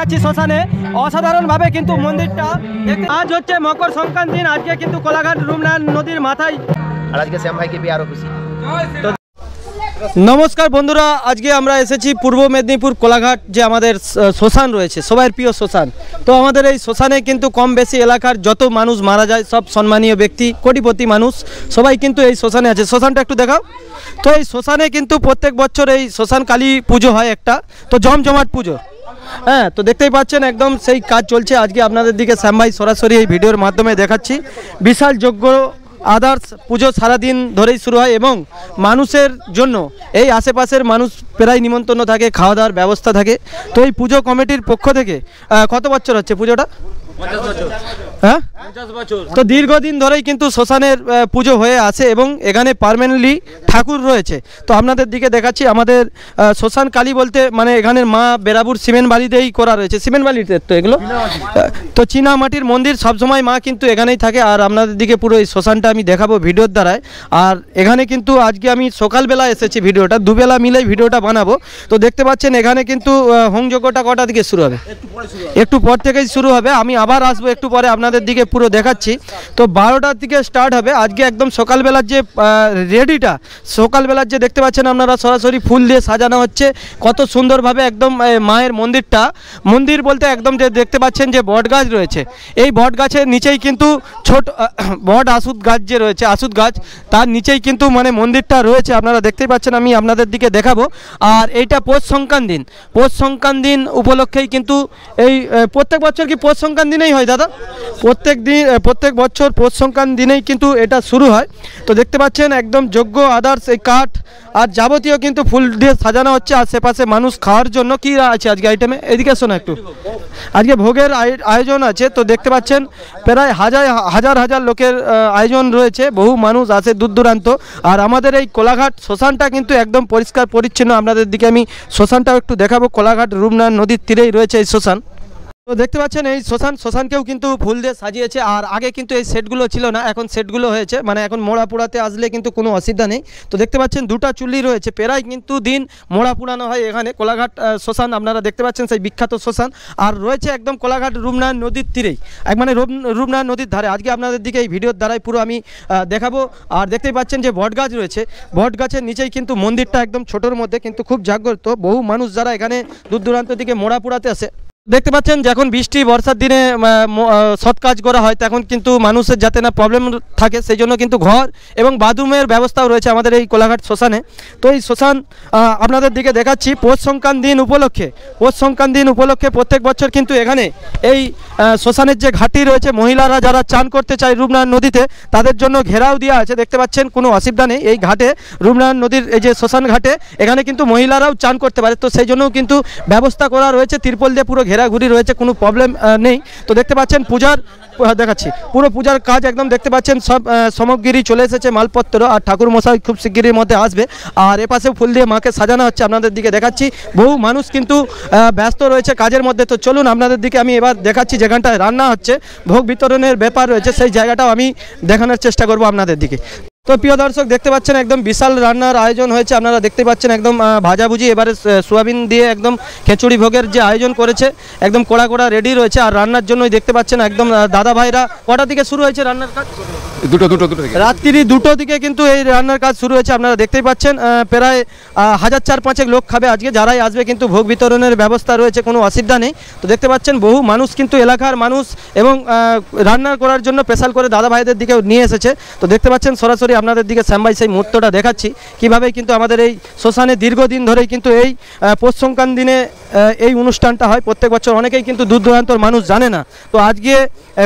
যাচ্ছি শ্মশানে। অসাধারণভাবে কিন্তু মন্দিরটা আজ হচ্ছে মকর সংক্রান্তি দিন। আজকে কিন্তু কোলাঘাট রূপনারায়ণ নদীর মাথায় আর আজকে শ্যাম ভাইকে পেয়ে আরো খুশি। নমস্কার বন্ধুরা, আজকে আমরা এসেছি পূর্ব মেদিনীপুর কোলাঘাট যে আমাদের শ্মশান রয়েছে, সবার প্রিয় শ্মশান। তো আমাদের এই শ্মশানে কিন্তু কম বেশি এলাকার যত মানুষ মারা যায় সব সম্মানীয় ব্যক্তি, কোটিপতি মানুষ সবাই কিন্তু এই শ্মশানে আছে। শ্মশানটা একটু দেখাও। তো এই শ্মশানে কিন্তু প্রত্যেক বছর এই শ্মশান কালী পুজো হয় একটা, তো জমজমাট পুজো। হ্যাঁ, তো দেখতেই পাচ্ছেন একদম সেই কাজ চলছে। আজকে আপনাদের দিকে শ্যাম ভাই সরাসরি এই ভিডিওর মাধ্যমে দেখাচ্ছি। বিশাল যজ্ঞ আদার্স পুজো সারাদিন ধরেই শুরু হয় এবং মানুষের জন্য এই আশেপাশের মানুষ প্রায় নিমন্ত্রণ থাকে, খাওয়া দাওয়ার ব্যবস্থা থাকে। তো এই পুজো কমিটির পক্ষ থেকে কত বছর হচ্ছে পুজোটা? 50 বছর। হ্যাঁ, 50 বছর। তো দীর্ঘদিন ধরেই কিন্তু শ্মশানের পুজো হয়ে আসে এবং এখানে পার্মানেন্টলি ঠাকুর রয়েছে। তো আপনাদের দিকে দেখাচ্ছি আমাদের শ্মশান কালী বলতে মানে এখানের মা বেরাবুর সিমেন্ট বালিতেই করা রয়েছে। সিমেন্ট বালিতে তো এগুলো তো চীনা মাটির মন্দির, সবসময় মা কিন্তু এখানেই থাকে। আর আপনাদের দিকে পুরো এই শ্মশানটা আমি দেখাবো ভিডিওর দ্বারায়। আর এখানে কিন্তু আজকে আমি সকালবেলা এসেছি, ভিডিওটা দুবেলা মিলেই ভিডিওটা বানাবো। তো দেখতে পাচ্ছেন এখানে কিন্তু হোমযজ্ঞটা কটা দিকে শুরু হবে? একটু পর থেকেই শুরু হবে। আমি আবার আসবো একটু পরে, আপনাদের দিকে পুরো দেখাচ্ছি। তো 12টার দিকে স্টার্ট হবে আজকে। একদম সকালবেলার যে রেডিটা, সকালবেলার যে দেখতে পাচ্ছেন আপনারা সরাসরি ফুল দিয়ে সাজানো হচ্ছে কত সুন্দরভাবে একদম মায়ের মন্দিরটা। মন্দির বলতে একদম যে দেখতে পাচ্ছেন যে বট গাছ রয়েছে, এই বট গাছের নিচেই কিন্তু ছোট বট আসুদ গাছ যে রয়েছে, আসুদ গাছ তার নিচেই কিন্তু মানে মন্দিরটা রয়েছে। আপনারা দেখতেই পাচ্ছেন, আমি আপনাদের দিকে দেখাবো। আর এইটা পৌষ সংক্রান্তি দিন, পৌষ সংক্রান্তি দিন উপলক্ষেই কিন্তু এই প্রত্যেক বছর কি পৌষ সংক্রান্তি দিনেই হয় দাদা? প্রত্যেক বছর পৌষ সংক্রান্তি দিনেই কিন্তু এটা শুরু হয়। তো দেখতে পাচ্ছেন একদম যজ্ঞ আদার্স এই কাঠ আর যাবতীয় কিন্তু ফুল দিয়ে সাজানো হচ্ছে আশেপাশে মানুষ খাওয়ার জন্য। কি আছে আজকে আইটেমে? এদিকে শোনা একটু। আজকে ভোগের আয়োজন আছে। তো দেখতে পাচ্ছেন প্রায় হাজার হাজার লোকের আয়োজন রয়েছে, বহু মানুষ আসে দূর দূরান্ত। আর আমাদের এই কোলাঘাট শ্মশানটা কিন্তু একদম পরিষ্কার পরিচ্ছন্ন। আপনাদের দিকে আমি শ্মশানটাও একটু দেখাবো। কোলাঘাট রূপনারায়ণ নদীর তীরেই রয়েছে এই শ্মশান। তো দেখতে পাচ্ছেন এই শ্মশানকেও কিন্তু ফুল দিয়ে সাজিয়েছে। আর আগে কিন্তু এই সেটগুলো ছিল না, এখন সেটগুলো হয়েছে, মানে এখন মোড়া পোড়াতে আসলে কিন্তু কোনো অসুবিধা নেই। তো দেখতে পাচ্ছেন দুটা চুল্লি রয়েছে, প্রায় কিন্তু দিন মোড়া পোড়ানো হয় এখানে কোলাঘাট শ্মশান। আপনারা দেখতে পাচ্ছেন সেই বিখ্যাত শ্মশান। আর রয়েছে একদম কোলাঘাট রূপনারায়ণ নদীর তীরেই, মানে রূপনারায়ণ নদীর ধারে। আজকে আপনাদের দিকে এই ভিডিওর দ্বারাই পুরো আমি দেখাবো। আর দেখতেই পাচ্ছেন যে বট গাছ রয়েছে, বট গাছের নিচেই কিন্তু মন্দিরটা একদম ছোটোর মধ্যে কিন্তু খুব জাগ্রত। বহু মানুষ যারা এখানে দূর দূরান্ত দিকে মোড়া পোড়াতে আসে। দেখতে পাচ্ছেন যখন বৃষ্টি বর্ষার দিনে সৎ কাজ করা হয় তখন কিন্তু মানুষের যাতে না প্রবলেম থাকে সেই জন্য কিন্তু ঘর এবং বাথরুমের ব্যবস্থাও রয়েছে আমাদের এই কোলাঘাট শ্মশানে। তো এই শ্মশান আপনাদের দিকে দেখাচ্ছি পৌষ সংক্রান্তি দিন উপলক্ষে। পৌষ সংক্রান্তি দিন উপলক্ষে প্রত্যেক বছর কিন্তু এখানে এই শ্মশানের যে ঘাটি রয়েছে, মহিলারা যারা চান করতে চায় রূপনারায়ণ নদীতে তাদের জন্য ঘেরাও দেওয়া আছে। দেখতে পাচ্ছেন কোনো অসুবিধা নেই। এই ঘাটে রূপনারায়ণ নদীর এই যে শ্মশান ঘাটে এখানে কিন্তু মহিলারাও চান করতে পারে। তো সেই জন্যও কিন্তু ব্যবস্থা করা রয়েছে, তিরপল দিয়ে পুরো ঘেরাঘুরি রয়েছে, কোনো প্রবলেম নেই। তো দেখতে পাচ্ছেন পূজার দেখাচ্ছি পুরো পূজার কাজ একদম দেখতে পাচ্ছেন সব সামগ্রী চলে এসেছে, মালপত্র। আর ঠাকুর মশাই খুব শিগগিরের মধ্যে আসবে। আর এপাশেও ফুল দিয়ে মাকে সাজানো হচ্ছে, আপনাদের দিকে দেখাচ্ছি। বহু মানুষ কিন্তু ব্যস্ত রয়েছে কাজের মধ্যে। তো চলুন আপনাদের দিকে আমি এবার দেখাচ্ছি যেখানটায় রান্না হচ্ছে, ভোগ বিতরণের ব্যাপার রয়েছে, সেই জায়গাটাও আমি দেখানোর চেষ্টা করব আপনাদের দিকে। তো প্রিয় দর্শক দেখতে পাচ্ছেন একদম বিশাল রান্নার আয়োজন হয়েছে। আপনারা দেখতে পাচ্ছেন একদম ভাজাভুজি, এবারে সোয়াবিন দিয়ে একদম খিচুড়ি ভোগের যে আয়োজন করেছে একদম কড়া কড়া রেডি রয়েছে। আর রান্নার জন্যই দেখতে পাচ্ছেন একদম দাদা ভাইরা কটা দিকে শুরু হয়েছে রান্নার কাজ? দুটো রাত্রি 2টো দিকে কিন্তু এই রান্নার কাজ শুরু হয়েছে। আপনারা দেখতেই পাচ্ছেন প্রায় 1000-4-5 লোক খাবে আজকে। যারাই আসবে কিন্তু ভোগ বিতরণের ব্যবস্থা রয়েছে, কোনো অসুবিধা নেই। তো দেখতে পাচ্ছেন বহু মানুষ কিন্তু এলাকার মানুষ এবং রান্না করার জন্য স্পেশাল করে দাদা ভাইদের দিকেও নিয়ে এসেছে। তো দেখতে পাচ্ছেন সরাসরি আপনাদের দিকে শ্যাম ভাই সেই মুহূর্তটা দেখাচ্ছি কীভাবে কিন্তু আমাদের এই শ্মশানে দীর্ঘদিন ধরেই কিন্তু এই পৌষ সংক্রান্তি দিনে এই অনুষ্ঠানটা হয় প্রত্যেক বছর। অনেকেই কিন্তু দূর দূরান্তর মানুষ জানে না। তো আজকে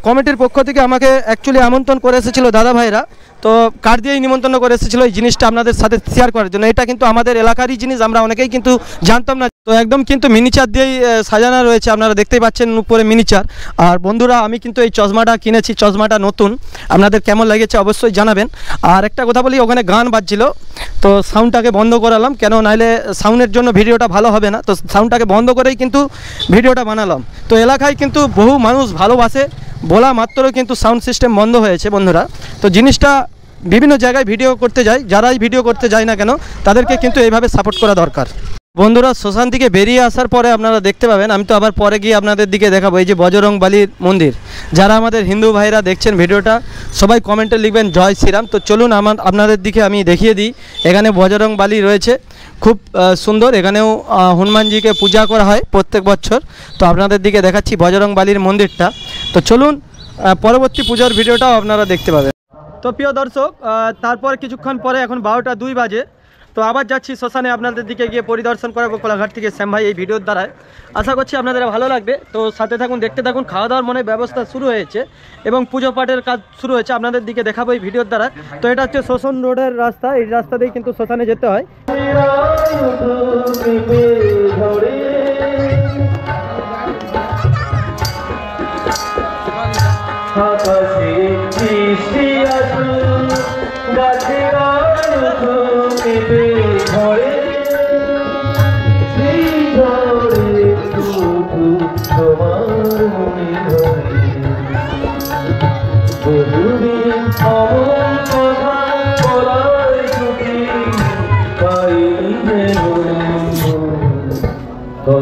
কমিটির পক্ষ থেকে আমাকে অ্যাকচুয়ালি আমন্ত্রণ করে এসেছিল দাদা ভাইরা। তো কার্ড দিয়েই নিমন্ত্রণ করে এসেছিলো এই জিনিসটা আপনাদের সাথে শেয়ার করার জন্য। এটা কিন্তু আমাদের এলাকারই জিনিস, আমরা অনেকেই কিন্তু জানতাম না। তো একদম কিন্তু মিনিচার দিয়েই সাজানো রয়েছে, আপনারা দেখতেই পাচ্ছেন উপরে মিনিচার। আর বন্ধুরা আমি কিন্তু এই চশমাটা কিনেছি, চশমাটা নতুন। আপনাদের কেমন লেগেছে অবশ্যই জানাবেন। আর একটা কথা বলি, ওখানে গান বাজছিল তো সাউন্ডটাকে বন্ধ করালাম, কেন নাইলে সাউন্ডের জন্য ভিডিওটা ভালো হবে না। তো সাউন্ডটাকে বন্ধ করেই কিন্তু ভিডিওটা বানালাম। তো এলাকায় কিন্তু বহু মানুষ ভালোবাসে, বলা মাত্র কিন্তু সাউন্ড সিস্টেম বন্ধ হয়েছে বন্ধুরা। তো জিনিসটা বিভিন্ন জায়গায় ভিডিও করতে যায়, যারাই ভিডিও করতে যায় না কেন তাদেরকে কিন্তু এইভাবে সাপোর্ট করা দরকার। বন্ধুরা শ্মশান থেকে বেরিয়ে আসার পরে আপনারা দেখতে পাবেন, আমি তো আবার পরে গিয়ে আপনাদের দিকে দেখাবো এই যে বজরং বালির মন্দির। যারা আমাদের হিন্দু ভাইরা দেখছেন ভিডিওটা সবাই কমেন্টে লিখবেন জয় শ্রীরাম। তো চলুন আপনাদের দিকে আমি দেখিয়ে দিই। এখানে বজরং বালি রয়েছে, খুব সুন্দর। এখানেও হনুমানজিকে পূজা করা হয় প্রত্যেক বছর। তো আপনাদের দিকে দেখাচ্ছি বজরং বালির মন্দিরটা। তো চলুন পরবর্তী পুজোর ভিডিওটাও আপনারা দেখতে পাবেন। তো প্রিয় দর্শক, তারপর কিছুক্ষণ পরে এখন 12টা 2 বাজে। তো আবার যাচ্ছি শ্মশানে, আপনাদের দিকে গিয়ে পরিদর্শন করাবো কোলাঘাট থেকে শ্যাম ভাই এই ভিডিওর দ্বারায়। আশা করছি আপনাদের ভালো লাগবে। তো সাথে থাকুন, দেখতে থাকুন। খাওয়া দাওয়ার মনে ব্যবস্থা শুরু হয়েছে এবং পুজো পাঠের কাজ শুরু হয়েছে, আপনাদের দিকে দেখাবো এই ভিডিওর দ্বারা। তো এটা হচ্ছে শ্মশান রোডের রাস্তা, এই রাস্তা দিয়েই কিন্তু শ্মশানে যেতে হয়।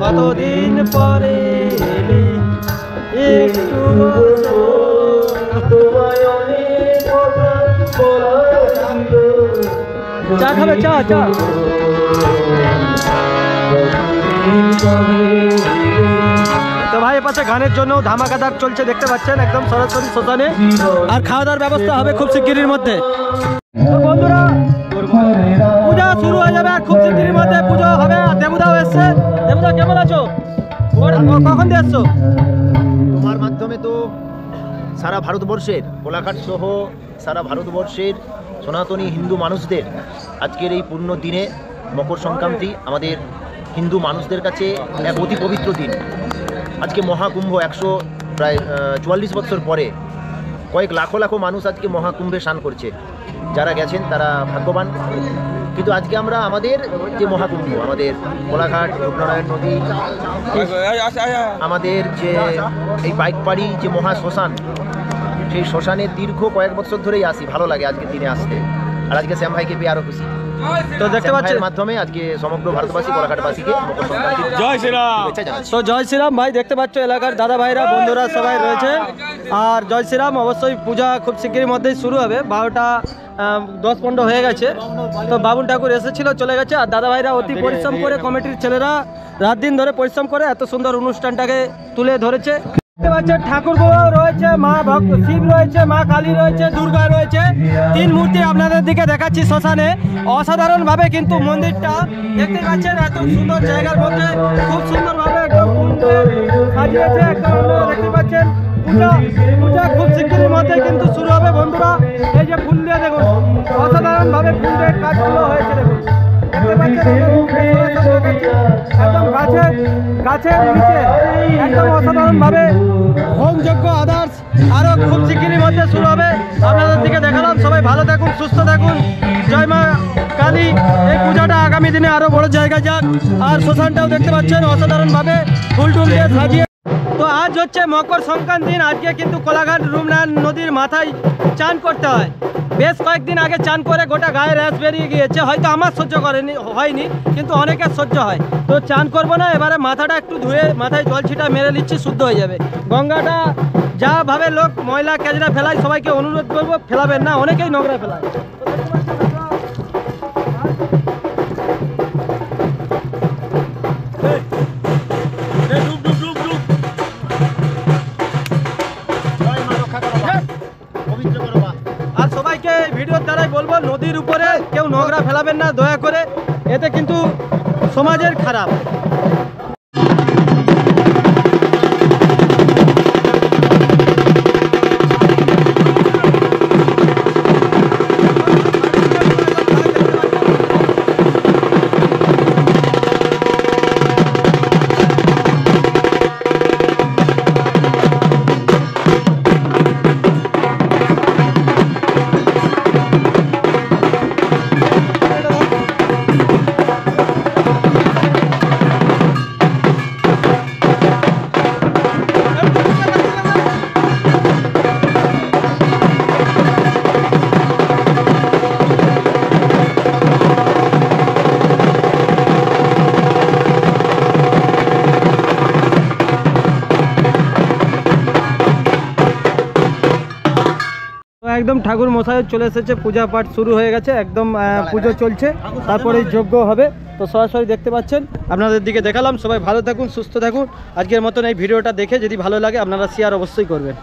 কতদিন পরে একটু চা খাবে? চা চা তো ভাই এপাশে গানের জন্য ধামাকাদার চলছে, দেখতে পাচ্ছেন একদম সরাসরি শ্মশানে। আর খাওয়া দাওয়ার ব্যবস্থা হবে খুব শিগগিরির মধ্যে। তো বন্ধুরা পূজা শুরু হয়ে যাবে আর খুব শিগগিরির মধ্যে পুজো হবে। আর দেবুদাও এসছে। দেবুদা কেমন আছো? কখন দিয়ে এসছো? তোমার মাধ্যমে তো সারা ভারতবর্ষের, কোলাঘাট সহ সারা ভারতবর্ষের সনাতনী হিন্দু মানুষদের আজকের এই পূর্ণ দিনে মকর সংক্রান্তি আমাদের হিন্দু মানুষদের কাছে এক অতি পবিত্র দিন। আজকে মহাকুম্ভ প্রায় 44 বছর পরে কয়েক লাখো লাখো মানুষ আজকে মহাকুম্ভে স্নান করছে। যারা গেছেন তারা ভাগ্যবান। কিন্তু আজকে আমরা আমাদের যে মহাকুম্ভ, আমাদের কোলাঘাট রূপনারায়ণ নদী, আমাদের যে এই বাইকপাড়ি যে মহা শ্মশান, সেই শ্মশানে দীর্ঘ কয়েক বছর ধরেই আসি। ভালো লাগে আজকে দিনে আসতে। আর আজকে শ্যাম ভাইকে পেয়ে আরো খুশি। তো দেখতে পাচ্ছেন মাধ্যমে আজকে সমগ্র ভারতবাসী, কোলাঘাটবাসীকে মকর সংক্রান্তি জয় শ্রীরাম। তো জয় শ্রীরাম ভাই, দেখতে পাচ্ছ এলাকার দাদা ভাইরা বন্ধুরা সবাই রয়েছে। আর জয় শ্রীরাম। অবশ্যই পূজা খুব শিগগির মধ্যেই শুরু হবে। 12টা 10-15 হয়ে গেছে। তো বাবুল ঠাকুর এসেছিল, চলে গেছে। আর দাদা ভাইরা অতি পরিশ্রম করে, কমিটির ছেলেরা রাত দিন ধরে পরিশ্রম করে এত সুন্দর অনুষ্ঠানটাকে তুলে ধরেছে। দেখতে পাচ্ছেন ঠাকুর রয়েছে, মা ভক্ত শিব রয়েছে, মা কালী রয়েছে, দুর্গা রয়েছে। 3 মূর্তি আপনাদের দিকে দেখাচ্ছি শ্মশানে। অসাধারণ ভাবে কিন্তু মন্দিরটা দেখতে পাচ্ছেন, এত সুন্দর জায়গার মধ্যে খুব সুন্দর ভাবে সাজিয়েছে। একদম দেখতে পাচ্ছেন পূজা খুব শিগগিরের মধ্যে কিন্তু শুরু হবে বন্ধুরা। এই যে ফুল দিয়ে দেখুন, অসাধারণ ভাবে ফুল দিয়ে কাজগুলো হয়েছে। দেখুন দেখতে পাচ্ছেন একদম গাছের নিচে একদম অসাধারণ ভাবে হোমযজ্ঞ আদার্স আরো খুব শিগগিরই মধ্যে শুরু হবে। আপনাদের দিকে দেখালাম। সবাই ভালো থাকুন, সুস্থ থাকুন। জয় মা কালী। এই পূজাটা আগামী দিনে আরো বড় জায়গায় যাক। আর শ্মশানটাও দেখতে পাচ্ছেন অসাধারণ ভাবে ফুল টুল দিয়ে সাজিয়ে। তো আজ হচ্ছে মকর সংক্রান্তি দিন। আজকে কিন্তু কোলাঘাট রূপনারায়ণ নদীর মাথায় চান করতে হয়। বেশ কয়েকদিন আগে চান করে গোটা গায়ে র্যাশ বেরিয়ে গিয়েছে। হয়তো আমার সহ্য হয়নি, কিন্তু অনেকের সহ্য হয়। তো চান করবো না, এবারে মাথাটা একটু ধুয়ে মাথায় জল ছিটা মেরে নিচ্ছি, শুদ্ধ হয়ে যাবে। গঙ্গাটা যা ভাবে লোক ময়লা কেজরা ফেলায়, সবাইকে অনুরোধ করবো ফেলাবেন না, অনেকেই নোংরা ফেলায়। আর সবাইকে ভিডিওর দ্বারাই বলবো, নদীর উপরে কেউ নোংরা ফেলাবেন না দয়া করে, এতে কিন্তু সমাজের খারাপ। একদম ঠাকুর মশাই চলে এসেছে, পূজা পাঠ শুরু হয়ে গেছে, একদম পুজো চলছে, তারপরে যজ্ঞ হবে। তো সরাসরি দেখতে পাচ্ছেন, আপনাদের দিকে দেখালাম। সবাই ভালো থাকুন, সুস্থ থাকুন। আজকের মতন এই ভিডিওটা দেখে যদি ভালো লাগে আপনারা শেয়ার অবশ্যই করবেন।